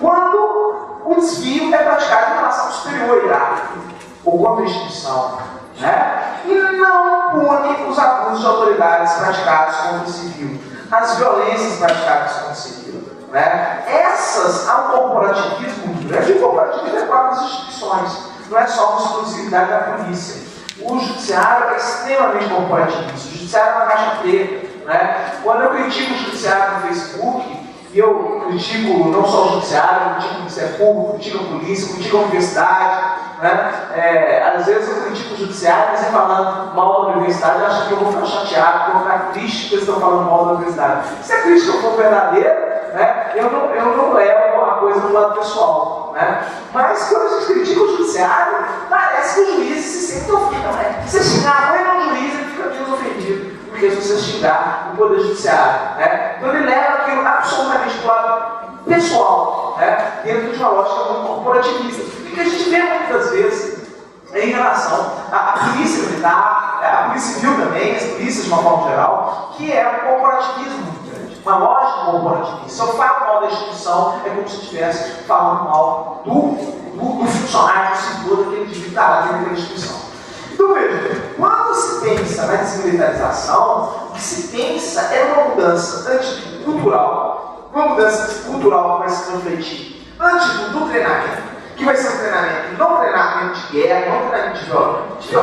quando o desvio é praticado em relação ao superior hierárquico ou contra a instituição. Né? E não pune os abusos de autoridades praticados contra o civil, as violências praticadas contra o civil. Né? Essas há um corporativismo muito grande, e o corporativismo é para as instituições, não é só uma exclusividade da polícia. O judiciário é extremamente corporativista, o judiciário é uma caixa preta. Né? Quando eu critico o judiciário no Facebook, e eu critico não só o judiciário, eu critico o Ministério Público, critico a polícia, critico a universidade. Né? Às vezes eu critico o judiciário, mas falando mal da universidade, eu acho que eu vou ficar chateado, que eu vou ficar triste porque eles estão falando mal da universidade. Se a crítica for verdadeira, né? eu não levo a coisa do lado pessoal. Né? Mas quando a gente critica o judiciário, parece que o juiz se sente ofendido. Né? Se xingar, vai no juiz, ele fica menos ofendido. Porque se você xingar o Poder Judiciário, né? Então ele leva aquilo absolutamente para o lado pessoal, né? Dentro de uma lógica muito corporativista. E que a gente vê muitas vezes em relação à polícia militar, a polícia civil também, as polícias de uma forma geral, que é um corporativismo muito grande, uma lógica corporativista. Se eu falo mal da instituição, é como se eu estivesse falando mal do funcionário, do setor, daquele indivíduo que está lá dentro daquela instituição. Então veja, quando se pensa na desmilitarização, o que se pensa é uma mudança cultural, uma mudança cultural que vai se refletir antes do treinamento, que vai ser um treinamento, não treinamento de guerra, não treinamento de violência.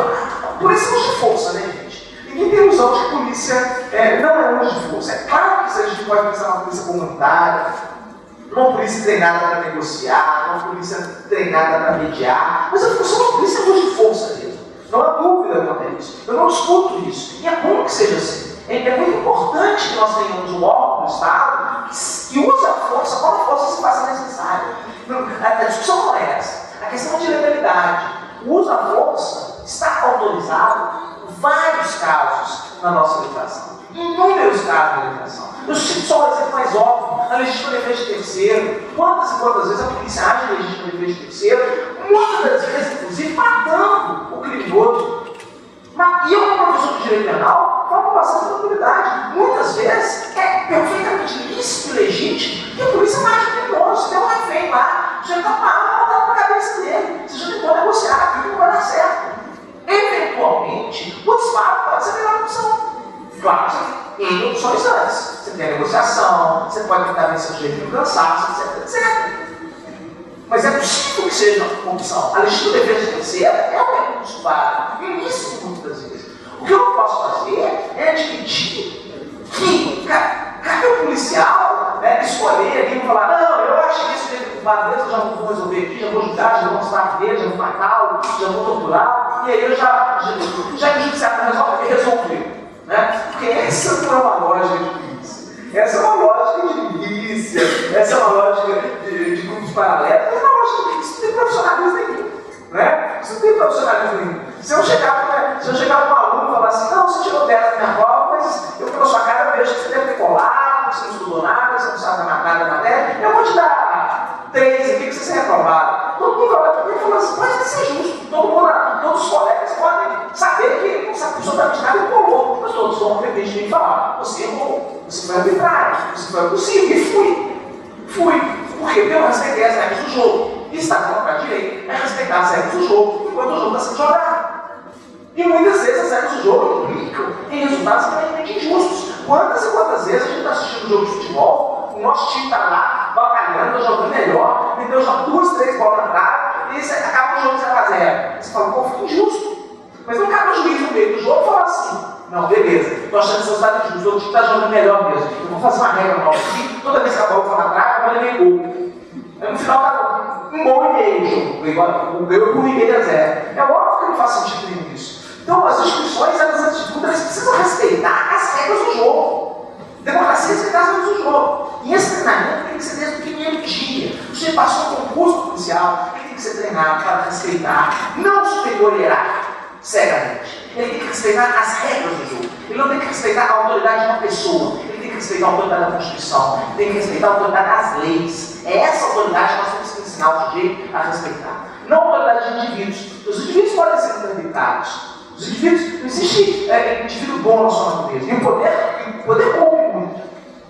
Polícia é uso de força, né, gente? Ninguém tem ilusão de que polícia não é uso de força. É claro que a gente pode pensar numa polícia comunitária, uma polícia treinada para negociar, uma polícia treinada para mediar, mas a função da polícia é uso de força mesmo. Não há dúvida quanto a isso. Eu não discuto isso. E é bom que seja assim. É muito importante que nós tenhamos um órgão do Estado que use a força quando a força se faça necessária. A discussão não é essa. A questão de legalidade. O uso da força está autorizado em vários casos na nossa legislação. Inúmeros casos na legislação. Eu cito só o exemplo mais óbvio, a legítima defesa de terceiro. Quantas e quantas vezes a polícia age em legítima defesa de terceiro? Muitas das vezes, inclusive, matando o criminoso. E eu, como professor de direito penal, falo com bastante tranquilidade. Muitas vezes é perfeitamente lícito e legítimo que a polícia mate o criminoso. Se tem um refém lá, já está botando na cabeça dele. Você já tentou negociar, aquilo não vai dar certo. Eventualmente, o disparo pode ser a melhor opção. Claro, você tem opções antes. Você tem a negociação, você pode tentar vencer o jeito do cansaço, etc. Mas é possível que seja uma opção. A legítima defesa de terceira é um recurso válido, início muitas vezes. O que eu não posso fazer é admitir que cabe ao policial escolher ali e falar: não, eu acho que isso dentro do culpado mesmo, eu já vou resolver aqui, já vou ajudar, já vou mostrar dele, já vou matá-lo, já vou torturar, e aí eu já que o judiciário não resolve, ele resolveu. Né? Porque essa não é uma lógica de polícia. Essa é uma lógica de milícia, essa é uma lógica de grupos paralelos, essa é uma lógica de isso não tem profissionalismo nenhum. Né? Isso não tem profissionalismo nenhum. Se eu chegar para um aluno e falar assim: não, você tirou 10 da minha prova, mas eu pela sua cara vejo que você deve ter colado, você não estudou nada, você não sabe nada da matéria, eu vou te dar 3 aqui que você seja reprovado. Todo mundo vai para mim e fala assim: pode ser justo, todos os colegas podem saber que essa pessoa está me tirando e colou, mas todos vão repetir e falar: você errou, você foi arbitrário, você foi abusivo, e fui. Porque eu respeitei as regras do jogo. E está contra a direita é respeitar as regras do jogo enquanto o jogo está sendo jogado. E muitas vezes as regras do jogo implicam em resultados aparentemente injustos. Quantas e quantas vezes a gente está assistindo um jogo de futebol, o nosso time está lá, batalhando, jogando melhor, meteu já 2, 3 bolas na trave, e acaba o jogo 0-0. Você fala: pô, foi injusto. Mas não cabe o juiz no meio do jogo e falar assim: não, beleza, estou achando que você está injusto, o time está jogando melhor mesmo. Eu vou fazer uma regra nova aqui, toda vez que a bola for na trave, a bola é meio gol. Aí no final está 1 gol e meio o jogo, o meu 1,5 a 0. É óbvio que não faz sentido nenhum isso. Então as instituições, elas precisam respeitar as regras do jogo. Democracia é respeitar as regras do jogo. E policial ele tem que ser treinado para respeitar, não superior hierárquico, cegamente. Ele tem que respeitar as regras do jogo. Ele não tem que respeitar a autoridade de uma pessoa. Ele tem que respeitar a autoridade da Constituição. Ele tem que respeitar a autoridade das leis. É essa autoridade que nós temos que ensinar o sujeito a respeitar. Não a autoridade de indivíduos. Os indivíduos podem ser interditados. Os indivíduos, não existe indivíduo bom na sua natureza. E o poder corrompe muito.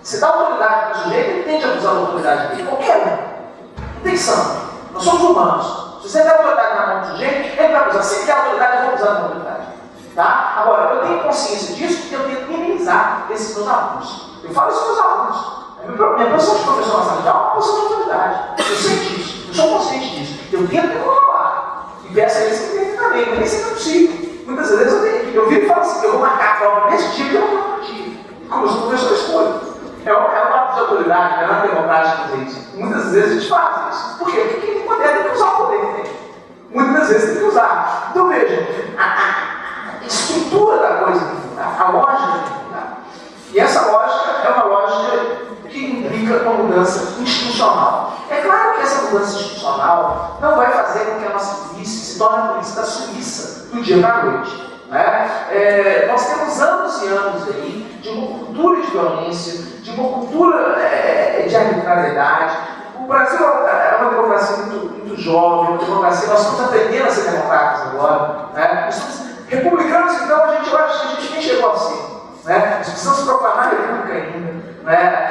Você dá autoridade para o sujeito, ele tende a abusar da autoridade dele. Qualquer um. Não tem santo. Nós somos humanos. Se você der autoridade na mão do sujeito, ele vai abusar. Se ele der autoridade, eu vou abusar da autoridade. Tá? Agora, eu tenho consciência disso porque eu tenho que minimizar esses meus alunos. Eu falo isso para os meus alunos. Minha posição de professor na sala de aula é uma posição de autoridade. Eu sei disso. Eu sou consciente disso. Eu tento me controlar. E peço a eles que me também. Eu nem sei que é possível. Muitas vezes eu viro e falo assim, eu vou marcar a prova nesse dia que eu não vou no dia. Como eu sou professor, eu escolho. É um ato de autoridade, não é democrático fazer isso. Muitas vezes a gente faz isso. Por quê? Porque quem tem poder tem que usar o poder que tem. Muitas vezes tem que usar. Então veja, a estrutura da coisa tem que mudar, a lógica tem que mudar. E essa lógica é uma lógica que implica uma mudança institucional. É claro que essa mudança institucional não vai fazer com que a nossa polícia se torne a polícia da Suíça do dia para a noite. Né? Nós temos anos e anos aí de uma cultura de violência, de uma cultura de arbitrariedade. O Brasil é uma democracia muito jovem, uma democracia, nós estamos aprendendo a ser democratas agora. Né? Republicanos, então, eu acho que a gente nem chegou a ser. Né? Nós precisamos proclamar a república ainda. Né?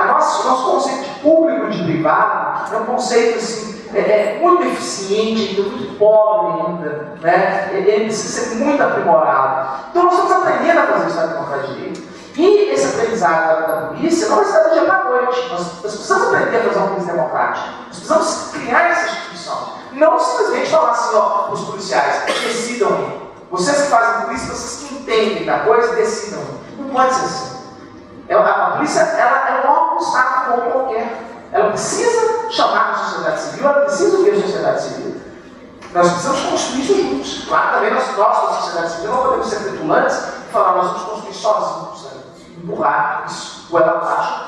Nosso conceito de público e de privado é um conceito assim, muito eficiente, muito pobre ainda. Né? Ele precisa ser muito aprimorado. Então nós estamos aprendendo a fazer isso na democracia. E esse aprendizado da polícia não vai ser do dia para a noite. Nós precisamos aprender a fazer uma polícia democrática. Nós precisamos criar essa instituição. Não simplesmente falar assim, ó, os policiais, decidam aí. Vocês que fazem polícia, vocês que entendem da coisa, decidam. Não pode ser assim. A polícia ela é um órgão do Estado como qualquer. Ela precisa chamar a sociedade civil, ela precisa ouvir a sociedade civil. Nós precisamos construir isso juntos. Claro, também nós da sociedade civil, não podemos ser petulantes e falar, nós vamos construir sozinhos, né? Empurrar isso, goela abaixo,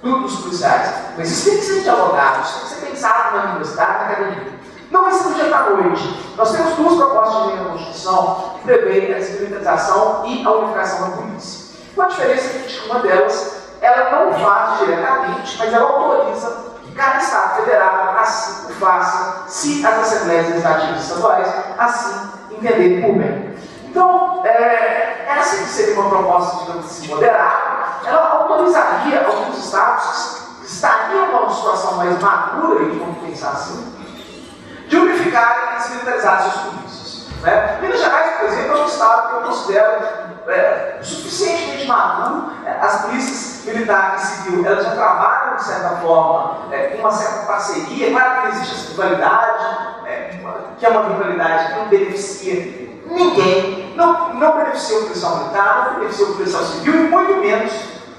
tudo dos policiais. Mas isso tem que ser dialogado, isso tem que ser pensado na universidade, na academia. Não vai ser do dia para a noite. Nós temos duas propostas de lei na Constituição que prevêem a desmilitarização e a unificação da polícia. Com a diferença que uma delas, ela não faz diretamente, mas ela autoriza que cada Estado federado assim o faça, se as Assembleias Legislativas Estaduais assim entenderem por bem. Então, essa que seria uma proposta, digamos assim, moderada, ela autorizaria alguns Estados que estariam numa situação mais madura, e vamos pensar assim, de unificar e desmilitarizar seus polícias. Né? Minas Gerais, por exemplo, é um estado que eu considero suficientemente maduro. As polícias militar e civil, elas já trabalham, de certa forma, com uma certa parceria. Claro que existe essa rivalidade, que é uma rivalidade que não beneficia ninguém, não beneficia o policial militar, não beneficia o policial civil e muito menos,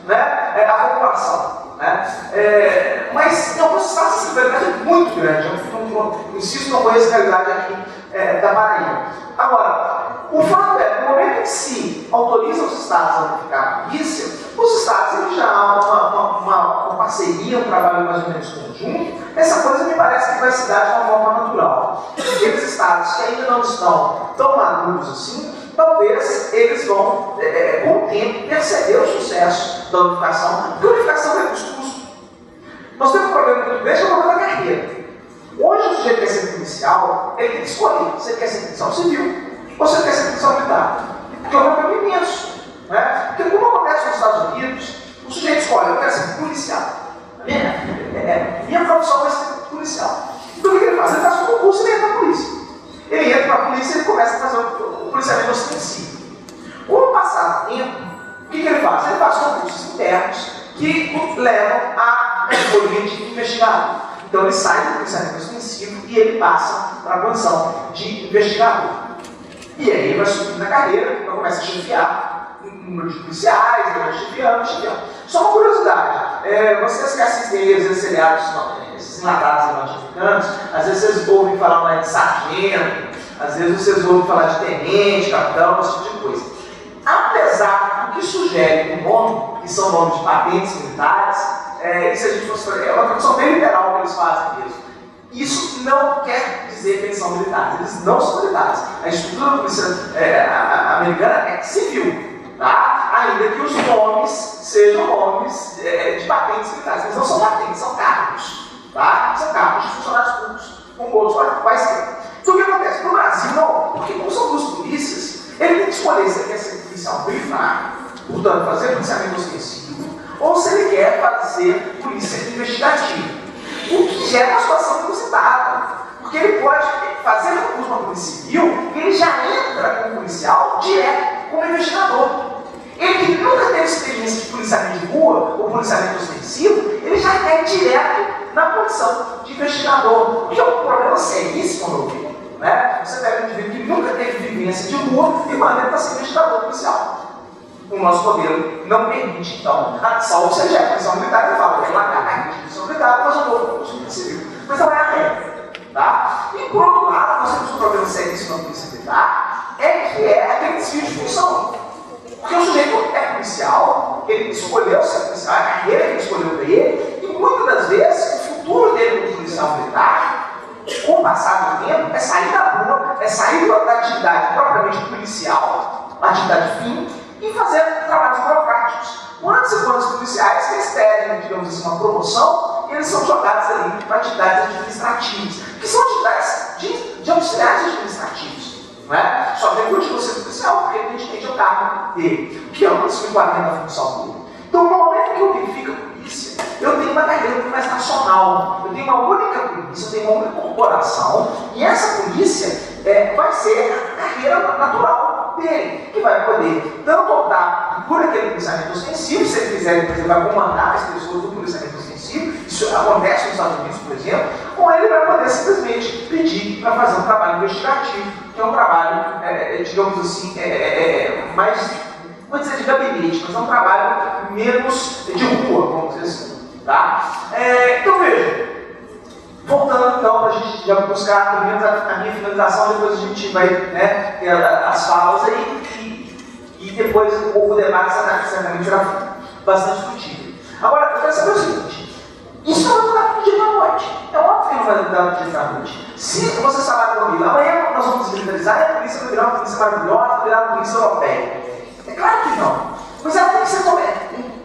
né, a população. Né? Mas em alguns estados essa rivalidade é muito grande. Eu insisto, não conheço a realidade aqui da Paraíba. Agora, o fato é, no momento em que se autoriza os estados a unificar a polícia, os estados eles já há uma parceria, um trabalho mais ou menos conjunto. Essa coisa me parece que vai se dar de uma forma natural. Aqueles estados que ainda não estão tão maduros assim, talvez eles vão, com o tempo, perceber o sucesso da unificação, porque a unificação é custoso. Nós temos um problema muito grande, que é o problema da carreira. Hoje o sujeito quer ser policial, ele tem que escolher se ele quer ser policial civil ou se ele quer ser policial militar. Porque é um problema imenso. Né? Porque como acontece nos Estados Unidos, o sujeito escolhe, eu quero ser policial. Minha profissão vai ser policial. Então o que ele faz? Ele faz um concurso e ele entra na polícia. Ele entra para a polícia e ele começa a fazer o policiamento ostensivo. Com o passar do tempo, o que ele faz? Ele faz concursos internos que levam à categoria de investigador. Então ele sai do policiamento ostensivo e ele passa para a condição de investigador. E aí ele vai subindo na carreira, então começa a chefiar número de policiais, vai chefiando. Só uma curiosidade, vocês que assistem aí, às vezes, seriados, esses enlatados norte-americanos, às vezes vocês ouvem falar de sargento, às vezes vocês ouvem falar de tenente, capitão, esse tipo de coisa. Apesar do que sugere o nome, que são nomes de patentes militares, e se a gente fosse, é uma tradução bem literal que eles fazem mesmo. Isso não quer dizer que eles são militares, eles não são militares. A estrutura da polícia americana é civil, tá? Ainda que os nomes sejam nomes de patentes militares. Eles não são patentes, são cargos, tá? São cargos de funcionários públicos, como outros quaisquer. Então o que acontece? No Brasil não, porque como são duas polícias, ele tem que escolher se ele quer ser policial militar, portanto fazer policiamento ostensivo, ou se ele quer fazer polícia investigativa. O que gera uma situação inusitada, porque ele pode fazer concurso para a Polícia Civil e ele já entra como policial direto como investigador. Ele que nunca teve experiência de policiamento de rua ou policiamento ostensivo, ele já cai direto na condição de investigador. O que é um problema seríssimo, meu filho, né? Você deve indivíduo que nunca teve vivência de rua e manda ele para ser investigador policial. O nosso modelo não permite, então, salvo seja a polícia militar, ele fala, vai largar a polícia militar, mas eu vou para a polícia civil. Mas não é a regra, tá? E por outro lado, nós temos um problema seríssimo na polícia militar, é aquele desvio de função. Porque o sujeito é policial, ele escolheu ser policial, a carreira que ele escolheu para ele, e muitas das vezes o futuro dele como policial militar, com o passar do tempo, é sair da rua, é sair da atividade propriamente policial, atividade fim, e fazer trabalhos burocráticos. Quantos e quantos policiais que eles pedem, digamos assim, uma promoção, e eles são jogados ali para atividades administrativas, que são atividades de auxiliares administrativos. Não é? Só tem curso de você policial, porque evidentemente é o cargo dele, que é o enquadramento da função dele. Então, no momento que eu verifico a polícia, eu tenho uma carreira muito mais nacional, eu tenho uma única polícia, eu tenho uma única corporação, e essa polícia vai ser a carreira natural dele, que vai poder tanto optar por aquele policiamento ostensivo, se ele quiser, por exemplo, vai comandar as pessoas do policiamento ostensivo, isso acontece nos Estados Unidos, por exemplo, ou ele vai poder simplesmente pedir para fazer um trabalho investigativo, que é um trabalho, digamos assim, mais, vou dizer de gabinete, mas é um trabalho menos de rua, vamos dizer assim. Tá? Então veja, voltando então para a gente já buscar pelo menos a minha finalização, depois a gente vai ter as falas aí e depois o debate certamente será bastante frutífero. Agora, eu quero saber o seguinte, isso não vai mudar do dia para a noite. É óbvio que não vai mudar do dia para a noite. Se você falar comigo, amanhã nós vamos desmilitarizar e a polícia vai virar uma polícia maravilhosa, vai virar uma polícia europeia. É claro que não. Mas ela tem que ser tomada.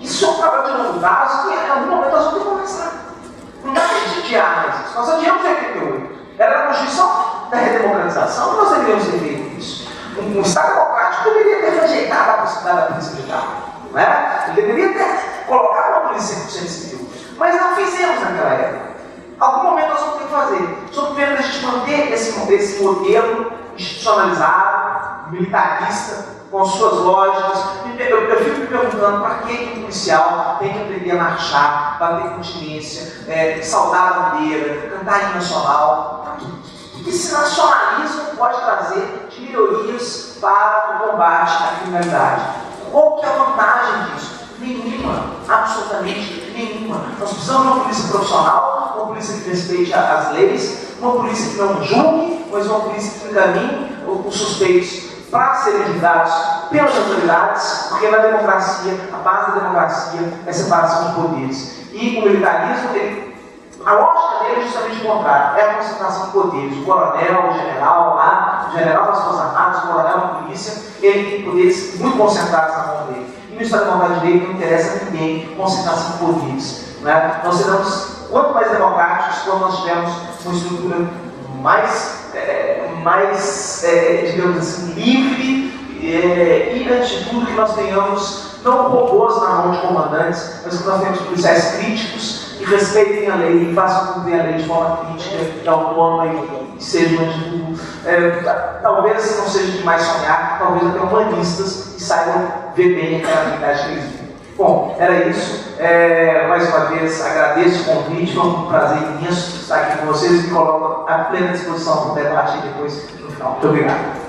Isso é um trabalho de longo prazo que em algum momento nós vamos ter que conversar. Não dá para a gente adiar mais isso. Nós adiamos em 88. Era a Constituição da redemocratização que nós deveríamos ter feito isso. Um Estado democrático deveria ter rejeitado a possibilidade da polícia militar. Não é? Ele deveria ter colocado uma polícia 100% civil. Mas não fizemos naquela época. Em algum momento nós vamos ter que fazer. Sob pena da gente manter esse modelo institucionalizado, militarista, com suas lógicas. Eu fico me perguntando para que um policial tem que aprender a marchar, bater continência, saudar a bandeira, cantar hino nacional. O que esse nacionalismo pode trazer de melhorias para o combate à criminalidade? Qual que é a vantagem disso? Nenhuma, absolutamente nenhuma. Nós precisamos de uma polícia profissional, uma polícia que respeite as leis, uma polícia que não julgue, mas uma polícia que encaminhe os suspeitos para serem julgados pelas autoridades, porque na democracia, a base da democracia é a separação de poderes. E o militarismo, a lógica dele é justamente o contrário, é a concentração de poderes. O coronel, o general das Forças Armadas, o coronel da polícia, ele tem poderes muito concentrados na mão dele. E no Estado de vontade de lei não interessa a ninguém concentração de poderes. Né? Nós seremos, quanto mais democráticos, quando nós tivermos uma estrutura mais digamos assim, livre e, antes de tudo, que nós tenhamos não robôs na mão de comandantes, mas que nós tenhamos policiais críticos que respeitem a lei e façam cumprir a lei de forma crítica e autônoma e sejam, antes de tudo, talvez não seja demais sonhar, talvez até humanistas e saibam ver bem aquela realidade que eles vivem. Bom, era isso. Mais uma vez agradeço o convite, foi um prazer imenso estar aqui com vocês e me coloco à plena disposição para o debate depois no final. Muito obrigado.